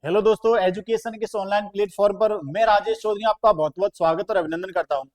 Hello दोस्तों, education के इस ऑनलाइन प्लेटफॉर्म पर मैं राजेश चौधरी आपका बहुत बहुत स्वागत और अभिनंदन करता हूं।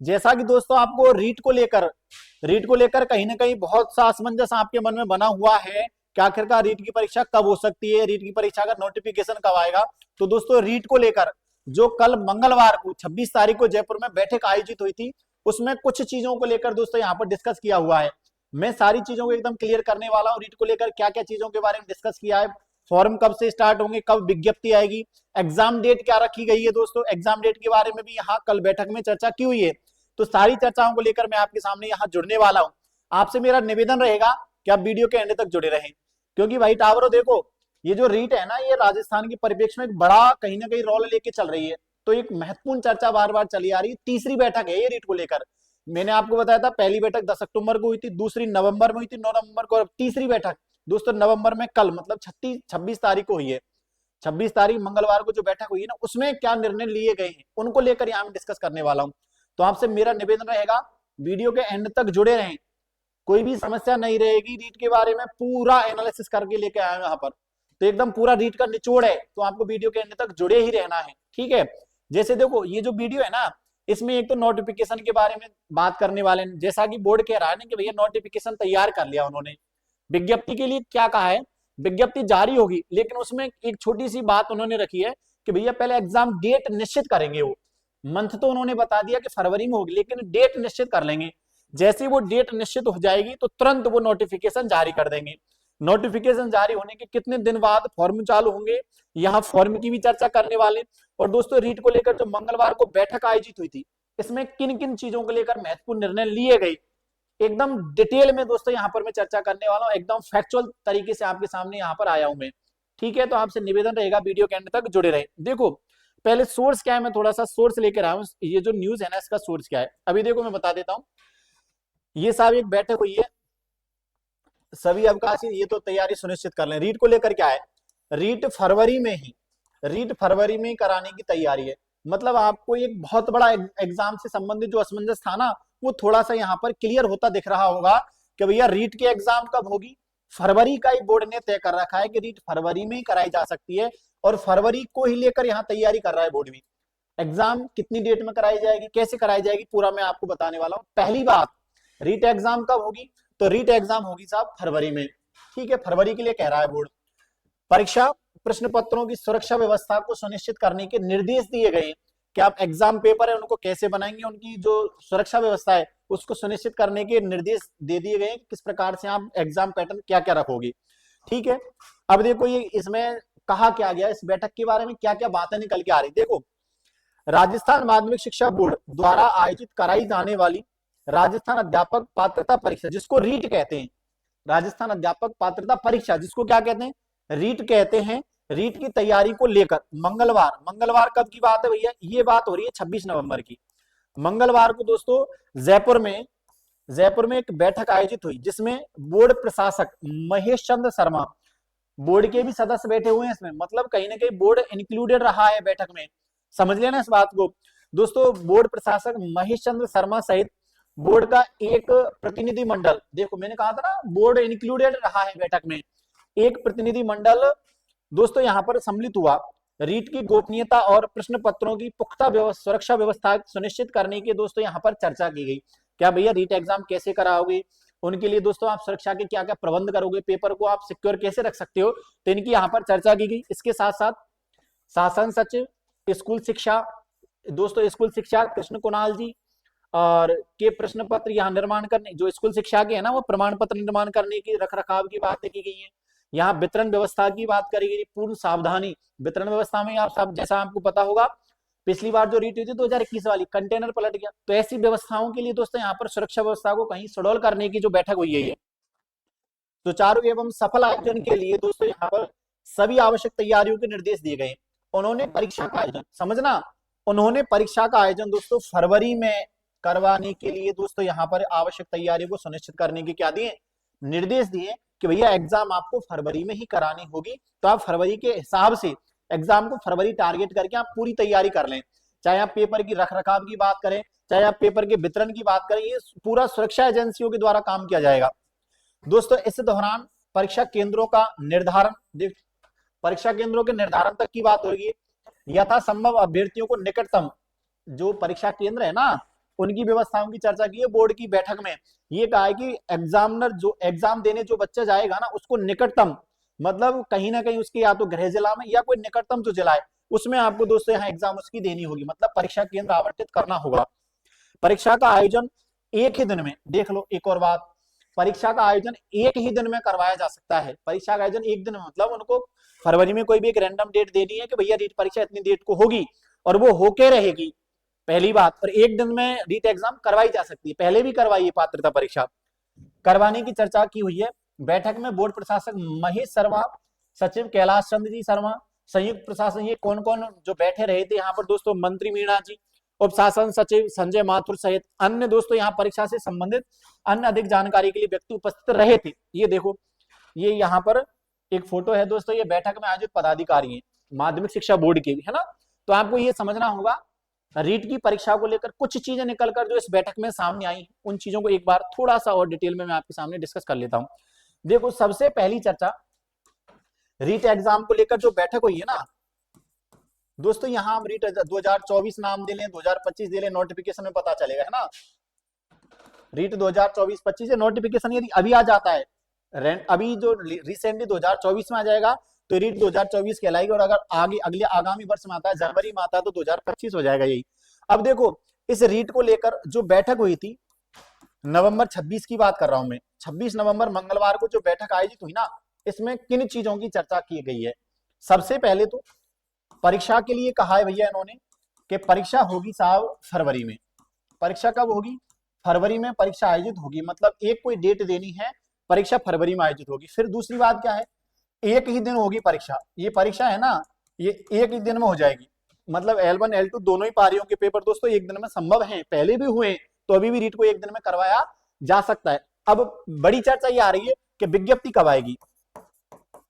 जैसा कि दोस्तों आपको रीट को लेकर कहीं ना कहीं बहुत सा असमंजस आपके मन में बना हुआ है कि आखिरकार रीट की परीक्षा कब हो सकती है, रीट की परीक्षा का नोटिफिकेशन कब आएगा। तो दोस्तों रीट को लेकर जो कल मंगलवार को 26 तारीख को जयपुर में बैठक आयोजित हुई थी, उसमें कुछ चीजों को लेकर दोस्तों यहाँ पर डिस्कस किया हुआ है। मैं सारी चीजों को एकदम क्लियर करने वाला हूँ। रीट को लेकर क्या क्या चीजों के बारे में डिस्कस किया है, फॉर्म कब से स्टार्ट होंगे, कब विज्ञप्ति आएगी, एग्जाम डेट क्या रखी गई है। दोस्तों एग्जाम डेट के बारे में भी यहाँ कल बैठक में चर्चा की हुई है। तो सारी चर्चाओं को लेकर मैं आपके सामने यहाँ जुड़ने वाला हूँ। आपसे मेरा निवेदन रहेगा कि आप वीडियो के एंड तक जुड़े रहें, क्योंकि भाई टावरों देखो, ये जो रीट है ना, ये राजस्थान के परिप्रेक्ष्य में एक बड़ा कहीं ना कहीं रोल लेके चल रही है। तो एक महत्वपूर्ण चर्चा बार बार चली आ रही है। तीसरी बैठक है ये रीट को लेकर। मैंने आपको बताया था पहली बैठक 10 अक्टूबर को हुई थी, दूसरी नवंबर में हुई थी 9 नवंबर को, और तीसरी बैठक दोस्तों नवंबर में कल मतलब 26 तारीख को हुई है। 26 तारीख मंगलवार को जो बैठक हुई है ना, उसमें क्या निर्णय लिए गए हैं उनको लेकर यहाँ डिस्कस करने वाला हूँ। तो आपसे मेरा निवेदन रहेगा वीडियो के एंड तक जुड़े रहें, कोई भी समस्या नहीं रहेगी। रीट के बारे में पूरा एनालिसिस करके लेके आया हूं यहाँ पर, तो एकदम पूरा रीट का निचोड़ है। तो आपको वीडियो के एंड तक जुड़े ही रहना है, ठीक है। जैसे देखो ये जो वीडियो है ना, इसमें एक तो नोटिफिकेशन के बारे में बात करने वाले हैं। जैसा कि बोर्ड कह रहा है ना कि भैया नोटिफिकेशन तैयार कर लिया उन्होंने, विज्ञप्ति के लिए क्या कहा है, विज्ञप्ति जारी होगी, लेकिन उसमें एक छोटी सी बात उन्होंने रखी है कि भैया पहले एग्जाम डेट निश्चित करेंगे। वो मंथ तो उन्होंने बता दिया कि फरवरी में होगी, लेकिन डेट निश्चित कर लेंगे। जैसे वो डेट निश्चित हो जाएगी तो तुरंत वो नोटिफिकेशन जारी कर देंगे। नोटिफिकेशन जारी होने के कितने दिन बाद फॉर्म चालू होंगे, यहाँ फॉर्म की भी चर्चा करने वाले। और दोस्तों रीट को लेकर जो मंगलवार को बैठक आयोजित हुई थी, इसमें किन किन चीजों को लेकर महत्वपूर्ण निर्णय लिए गए, एकदम डिटेल में दोस्तों यहाँ पर मैं चर्चा करने वाला हूँ। एकदम फैक्चुअल तरीके से आपके सामने यहाँ पर आया हूं मैं, ठीक है। तो आपसे निवेदन रहेगा वीडियो के एंड तक जुड़े रहे। देखो पहले सोर्स क्या है, मैं थोड़ा सा सोर्स लेकर आया हूँ। ये जो न्यूज है ना, इसका सोर्स क्या है अभी देखो मैं बता देता हूँ। ये साहब एक बैठक हुई है, सभी अवकाशी ये तो तैयारी सुनिश्चित कर लें। रीट को लेकर क्या है, रीट फरवरी में ही कराने की तैयारी है। मतलब आपको एक बहुत बड़ा एग्जाम से संबंधित जो असमंजस था ना, वो थोड़ा सा यहाँ पर क्लियर होता दिख रहा होगा कि भैया रीट की एग्जाम कब होगी। फरवरी का ही बोर्ड ने तय कर रखा है कि रीट फरवरी में ही कराई जा सकती है, और फरवरी को ही लेकर यहाँ तैयारी कर रहा है बोर्ड भी। एग्जाम कितनी डेट में कराई जाएगी, कैसे कराई जाएगी, पूरा मैं आपको बताने वाला हूँ। पहली बात, रीट एग्जाम कब होगी, तो रीट एग्जाम होगी साहब फरवरी में, ठीक है। फरवरी के लिए कह रहा है बोर्ड। परीक्षा प्रश्न पत्रों की सुरक्षा व्यवस्था को सुनिश्चित करने के निर्देश दिए गए हैं कि आप एग्जाम पेपर है उनको कैसे बनाएंगे, उनकी जो सुरक्षा व्यवस्था है उसको सुनिश्चित करने के निर्देश दे दिए गए हैं, किस प्रकार से आप एग्जाम पैटर्न क्या क्या रखोगे, ठीक है। अब देखो ये इसमें कहा क्या गया, इस बैठक के बारे में क्या क्या बातें निकल के आ रही। देखो राजस्थान माध्यमिक शिक्षा बोर्ड द्वारा आयोजित कराई जाने वाली राजस्थान अध्यापक पात्रता परीक्षा, जिसको रीट कहते हैं, राजस्थान अध्यापक पात्रता परीक्षा जिसको क्या कहते हैं, रीट कहते हैं। रीट की तैयारी को लेकर मंगलवार कब की बात है भैया, ये बात हो रही है 26 नवंबर की। मंगलवार को दोस्तों जयपुर में एक बैठक आयोजित हुई, जिसमें बोर्ड प्रशासक महेश चंद्र शर्मा, बोर्ड के भी सदस्य बैठे हुए हैं इसमें, मतलब कहीं ना कहीं बोर्ड इंक्लूडेड रहा है बैठक में, समझ लेना इस बात को। दोस्तों बोर्ड प्रशासक महेश चंद्र शर्मा सहित बोर्ड का एक प्रतिनिधि मंडल, देखो मैंने कहा था ना बोर्ड इंक्लूडेड रहा है बैठक में, एक प्रतिनिधि मंडल दोस्तों यहाँ पर सम्मिलित हुआ। रीट की गोपनीयता और प्रश्न पत्रों की पुख्ता सुरक्षा व्यवस्था सुनिश्चित करने की दोस्तों यहाँ पर चर्चा की गई। क्या भैया रीट एग्जाम कैसे कराओगे, उनके लिए दोस्तों आप सुरक्षा के क्या क्या प्रबंध करोगे, पेपर को आप सिक्योर कैसे रख सकते हो, तो इनकी यहाँ पर चर्चा की गई। इसके साथ साथ शासन सचिव स्कूल शिक्षा, दोस्तों स्कूल शिक्षा कृष्ण कुणाल जी और के प्रश्न पत्र यहाँ निर्माण करने, जो स्कूल शिक्षा के है ना, वो प्रमाण पत्र निर्माण करने की रख रखाव की बातें की गई है। यहाँ वितरण व्यवस्था की बात करी गई, पूर्ण सावधानी वितरण व्यवस्था में। आप सब जैसा आपको पता होगा पिछली बार जो रीट हुई थी 2021 वाली, कंटेनर पलट गया, तो ऐसी व्यवस्थाओं के लिए दोस्तों यहाँ पर सुरक्षा व्यवस्था को कहीं सुडौल करने की जो बैठक हुई है, सुचारू एवं सफल आयोजन के लिए दोस्तों यहाँ पर सभी आवश्यक तैयारियों के निर्देश दिए गए। उन्होंने परीक्षा का आयोजन, समझना, उन्होंने परीक्षा का आयोजन दोस्तों फरवरी में करवाने के लिए दोस्तों यहाँ पर आवश्यक तैयारियों को सुनिश्चित करने के क्या दिए, निर्देश दिए कि भैया एग्जाम आपको फरवरी में ही करानी होगी। तो आप फरवरी के हिसाब से एग्जाम को फरवरी टारगेट करके आप पूरी तैयारी कर लें। चाहे आप पेपर की रख रखाव की बात करें, चाहे आप पेपर के वितरण की बात करें, ये पूरा सुरक्षा एजेंसियों के द्वारा काम किया जाएगा। दोस्तों इस दौरान परीक्षा केंद्रों का निर्धारण, परीक्षा केंद्रों के निर्धारण तक की बात होगी। यथासंभव अभ्यर्थियों को निकटतम जो परीक्षा केंद्र है ना, उनकी व्यवस्थाओं की चर्चा की है बोर्ड की बैठक में। ये कहा है कि एग्जामिनर जो एग्जाम देने जो बच्चा जाएगा ना, उसको निकटतम, मतलब कहीं ना कहीं उसके या तो गृह जिला में या कोई निकटतम जो जिला है उसमें आपको दोस्तों यहाँ एग्जाम उसकी देनी होगी, मतलब परीक्षा केंद्र आवंटित करना होगा। परीक्षा का आयोजन एक ही दिन में, देख लो एक और बात, परीक्षा का आयोजन एक ही दिन में करवाया जा सकता है। परीक्षा का आयोजन एक दिन में, मतलब उनको फरवरी में कोई भी एक रैंडम डेट देनी है कि भैया रीट परीक्षा इतनी डेट को होगी और वो होके रहेगी, पहली बात। और एक दिन में रीट एग्जाम करवाई जा सकती है, पहले भी करवाई है पात्रता परीक्षा करवाने की चर्चा की हुई है। बैठक में बोर्ड प्रशासक महेश शर्मा, सचिव कैलाश चंद्र जी शर्मा, संयुक्त प्रशासन, ये कौन कौन जो बैठे रहे थे यहाँ पर दोस्तों, मंत्री मीणा जी, उप शासन सचिव संजय माथुर सहित अन्य दोस्तों यहाँ परीक्षा से संबंधित अन्य अधिक जानकारी के लिए व्यक्ति उपस्थित रहे थे। ये देखो, ये यहाँ पर एक फोटो है दोस्तों, ये बैठक में आयोजित पदाधिकारी हैं माध्यमिक शिक्षा बोर्ड के भी, है ना। तो आपको ये समझना होगा रीट की परीक्षा को लेकर कुछ चीजें निकलकर जो इस बैठक में सामने आई, उन चीजों को एक बार थोड़ा सा और डिटेल में मैं आपके सामने डिस्कस कर लेता हूं। देखो, सबसे पहली चर्चा रीट एग्जाम को लेकर जो बैठक हुई है ना दोस्तों, यहां हम रीट 2024 नाम दे लें, 2025 दे लें, नोटिफिकेशन में पता चलेगा, है ना। रीट 2024-25 से नोटिफिकेशन यदि अभी आ जाता है, अभी जो रिसेंटली 2024 में आ जाएगा तो रीट 2024 कहलाएगी, और अगर आगे अगले आगामी वर्ष में आता है, जनवरी में आता है, तो 2025 हो जाएगा यही। अब देखो, इस रीट को लेकर जो बैठक हुई थी, नवंबर 26 की बात कर रहा हूं मैं, 26 नवंबर मंगलवार को जो बैठक आयोजित हुई ना, इसमें किन चीजों की चर्चा की गई है। सबसे पहले तो परीक्षा के लिए कहा है भैया इन्होंने कि परीक्षा होगी साहब फरवरी में। परीक्षा कब होगी? फरवरी में परीक्षा आयोजित होगी, मतलब एक कोई डेट देनी है, परीक्षा फरवरी में आयोजित होगी। फिर दूसरी बात क्या है, एक ही दिन होगी परीक्षा। ये परीक्षा है ना, ये एक ही दिन में हो जाएगी, मतलब L1 L2 दोनों ही पारियों के पेपर दोस्तों एक दिन में संभव हैं, पहले भी हुए, तो अभी भी रीट को एक दिन में करवाया जा सकता है। अब बड़ी चर्चा ये आ रही है कि विज्ञप्ति कब आएगी।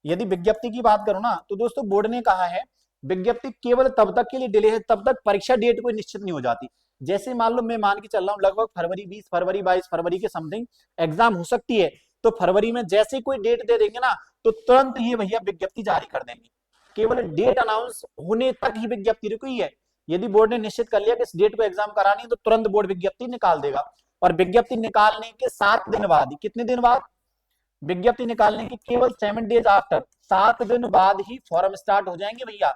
यदि विज्ञप्ति की बात करूं ना, तो दोस्तों बोर्ड ने कहा है विज्ञप्ति केवल तब तक के लिए डिले है, तब तक परीक्षा डेट कोई निश्चित नहीं हो जाती। जैसे मान लो मैं मान के चल रहा हूं लगभग फरवरी 20 फरवरी 22 फरवरी के समथिंग एग्जाम हो सकती है, तो फरवरी में जैसे कोई डेट दे देंगे ना, तो तुरंत ही भैया विज्ञप्ति जारी कर देंगे। केवल डेट अनाउंस होने तक ही विज्ञप्ति रुकी है। यदि बोर्ड ने निश्चित कर लिया कि इस डेट को एग्जाम करानी है, तो तुरंत बोर्ड विज्ञप्ति निकाल देगा। और विज्ञप्ति निकालने के 7 दिन बाद ही, कितने दिन बाद? विज्ञप्ति निकालने के केवल 7 डेज आफ्टर, 7 दिन बाद ही फॉर्म स्टार्ट हो जाएंगे भैया।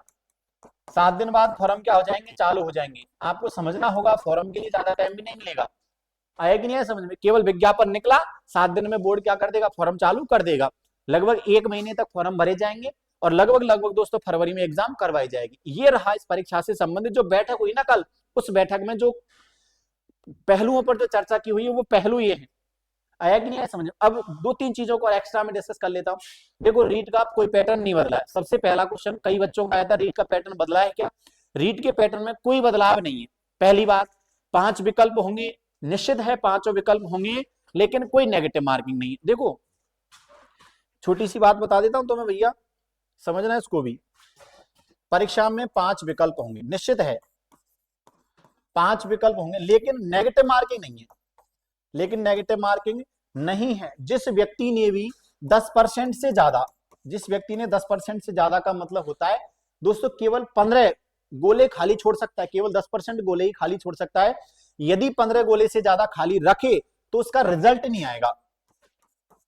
7 दिन बाद फॉर्म क्या हो जाएंगे? चालू हो जाएंगे। आपको समझना होगा फॉर्म के लिए ज्यादा टाइम भी नहीं मिलेगा। आया कि नहीं है समझ में? केवल विज्ञापन निकला, 7 दिन में बोर्ड क्या कर देगा? फॉर्म चालू कर देगा। लगभग 1 महीने तक फॉर्म भरे जाएंगे और लगभग दोस्तों फरवरी में एग्जाम करवाई जाएगी। ये रहा इस परीक्षा से संबंधित जो बैठक हुई ना कल, उस बैठक में जो पहलुओं पर जो चर्चा की हुई है वो पहलू ये है। आया कि नहीं है समझ में? अब 2-3 चीजों को एक्स्ट्रा में डिस्कस कर लेता हूं। देखो, रीट का कोई पैटर्न नहीं बदला है। सबसे पहला क्वेश्चन कई बच्चों का आया था, रीट का पैटर्न बदला है क्या? रीट के पैटर्न में कोई बदलाव नहीं है। पहली बात, 5 विकल्प होंगे, निश्चित है 5 विकल्प होंगे, लेकिन कोई नेगेटिव मार्किंग नहीं है। देखो, छोटी सी बात बता देता हूं तुम्हें भैया, समझना है इसको भी। परीक्षा में 5 विकल्प होंगे, निश्चित है 5 विकल्प होंगे, लेकिन नेगेटिव मार्किंग नहीं है। लेकिन नेगेटिव मार्किंग नहीं है। जिस व्यक्ति ने भी 10% से ज्यादा, जिस व्यक्ति ने 10% से ज्यादा का मतलब होता है दोस्तों केवल 15 गोले खाली छोड़ सकता है, केवल 10% गोले ही खाली छोड़ सकता है। यदि 15 गोले से ज्यादा खाली रखे तो उसका रिजल्ट नहीं आएगा,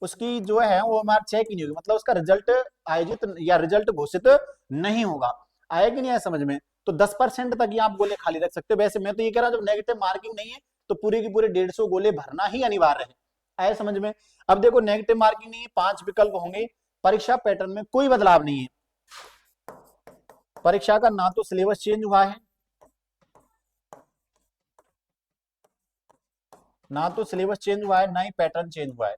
उसकी जो है वो हमारा चेक ही नहीं होगी, मतलब उसका रिजल्ट आयोजित या रिजल्ट घोषित नहीं होगा। आया कि नहीं है समझ में? तो 10% तक ही आप गोले खाली रख सकते हो। वैसे मैं तो ये कह रहा हूं जब नेगेटिव मार्किंग नहीं है तो पूरे की पूरे 150 गोले भरना ही अनिवार्य है। आया समझ में? अब देखो, नेगेटिव मार्किंग नहीं है, 5 विकल्प होंगे। परीक्षा पैटर्न में कोई बदलाव नहीं है। परीक्षा का ना तो सिलेबस चेंज हुआ है, ना तो सिलेबस चेंज हुआ है, ना ही पैटर्न चेंज हुआ है।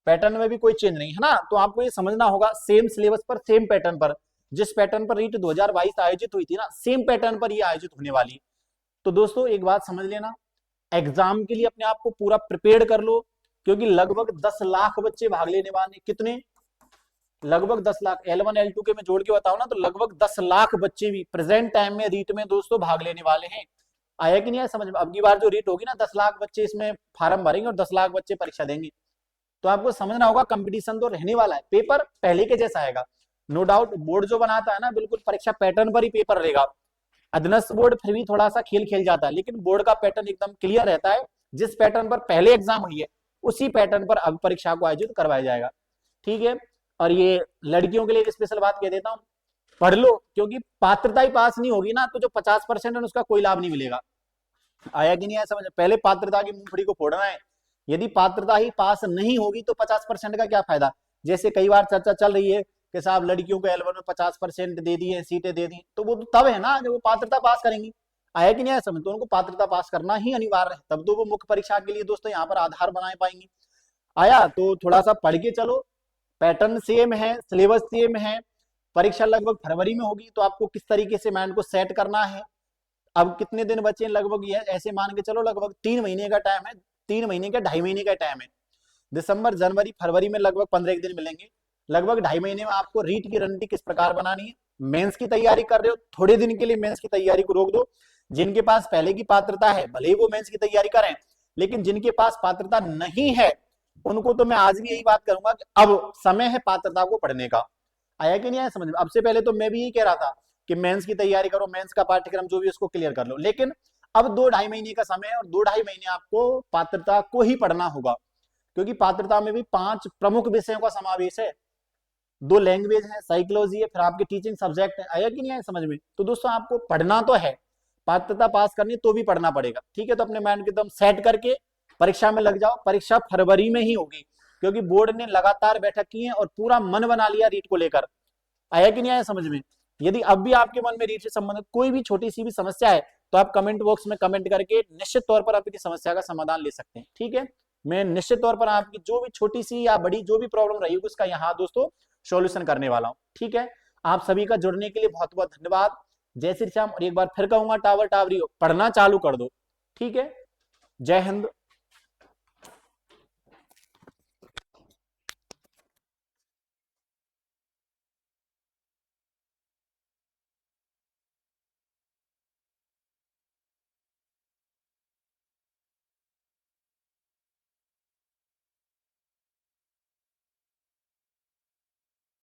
पैटर्न में भी कोई चेंज नहीं है ना। तो आपको ये समझना होगा सेम सिलेबस पर, सेम पैटर्न पर, जिस पैटर्न पर रीट 2022 आयोजित हुई थी ना, सेम पैटर्न पर ये आयोजित होने वाली है। तो दोस्तों एक बात समझ लेना, एग्जाम के लिए अपने आप को पूरा प्रिपेयर कर लो, क्योंकि लगभग 10 लाख बच्चे भाग लेने वाले। कितने? लगभग 10 लाख। L1 L2 के मैं जोड़ के बताऊं ना, तो लगभग 10 लाख बच्चे भी प्रेजेंट टाइम में रीट में दोस्तों भाग लेने वाले हैं। आया कि नहीं है समझ में? अब की बार जो रीट होगी ना, 10 लाख बच्चे इसमें फार्म भरेंगे और 10 लाख बच्चे परीक्षा देंगे। तो आपको समझना होगा कंपटीशन तो रहने वाला है, पेपर पहले के जैसा आएगा नो डाउट। बोर्ड जो बनाता है ना बिल्कुल परीक्षा पैटर्न पर ही पेपर रहेगा। अधनस बोर्ड फिर भी थोड़ा सा खेल खेल जाता है, लेकिन बोर्ड का पैटर्न एकदम क्लियर रहता है। जिस पैटर्न पर पहले एग्जाम हुई है उसी पैटर्न पर अब परीक्षा को आयोजित करवाया जाएगा, ठीक है। और ये लड़कियों के लिए एक स्पेशल बात कह देता हूँ, पढ़ लो, क्योंकि पात्रता ही पास नहीं होगी ना तो जो 50% है उसका कोई लाभ नहीं मिलेगा। आया कि नहीं आया समझ? पहले पात्रता की मूंगफली को फोड़ना है। यदि पात्रता ही पास नहीं होगी तो 50% का क्या फायदा। जैसे कई बार चर्चा चल रही है कि साहब लड़कियों को L1 में 50% दे दी है, सीटें दे दी, तो वो तो तब है ना जब वो पात्रता पास करेंगी। आया कि नहीं आया समझ? तो उनको पात्रता पास करना ही अनिवार्य है, तब तो वो मुख्य परीक्षा के लिए दोस्तों यहाँ पर आधार बनाए पाएंगे। आया तो थोड़ा सा पढ़ के चलो, पैटर्न सेम है, सिलेबस सेम है, परीक्षा लगभग फरवरी में होगी, तो आपको किस तरीके से माइंड को सेट करना है। अब कितने दिन बचे हैं लगभग, ये ऐसे मान के चलो लगभग 3 महीने का टाइम है, 3 महीने का 2.5 महीने का टाइम है। दिसंबर जनवरी फरवरी में लगभग 15 दिन मिलेंगे। लगभग 2.5 महीने में आपको रीट की रणनीति किस प्रकार बनानी है। मेंस की तैयारी कर रहे हो, थोड़े दिन के लिए मेंस की तैयारी को रोक दो। जिनके पास पहले की पात्रता है भले ही वो मेंस की तैयारी करें, लेकिन जिनके पास पात्रता नहीं है उनको तो मैं आज भी यही बात करूंगा कि अब समय है पात्रता को पढ़ने का। आया कि नहीं आया समझ में? अब से पहले तो मैं भी यही कह रहा था कि मेंस की तैयारी करो, मेंस का पाठ्यक्रम जो भी उसको क्लियर कर लो, लेकिन अब 2-2.5 महीने का समय है और 2-2.5 महीने आपको पात्रता को ही पढ़ना होगा, क्योंकि पात्रता में भी 5 प्रमुख विषयों का समावेश है। 2 लैंग्वेज है, साइकोलॉजी है, फिर आपके टीचिंग सब्जेक्ट है। आया कि नहीं आया समझ में? तो दोस्तों आपको पढ़ना तो है, पात्रता पास करनी तो भी पढ़ना पड़ेगा, ठीक है। तो अपने माइंड को एकदम सेट करके परीक्षा में लग जाओ। परीक्षा फरवरी में ही होगी, क्योंकि बोर्ड ने लगातार बैठक की है और पूरा मन बना लिया रीट को लेकर। आया कि नहीं आया समझ में? यदि अब भी आपके मन में रीट से संबंधित कोई भी छोटी सी भी समस्या है तो आप कमेंट बॉक्स में कमेंट करके निश्चित तौर पर आपकी समस्या का समाधान ले सकते हैं, ठीक है। मैं निश्चित तौर पर आपकी जो भी छोटी सी या बड़ी जो भी प्रॉब्लम रही होगी उसका यहाँ दोस्तों सॉल्यूशन करने वाला हूँ, ठीक है। आप सभी का जुड़ने के लिए बहुत बहुत धन्यवाद। जय श्री श्याम। और एक बार फिर कहूंगा टावर टावरी पढ़ना चालू कर दो, ठीक है। जय हिंद।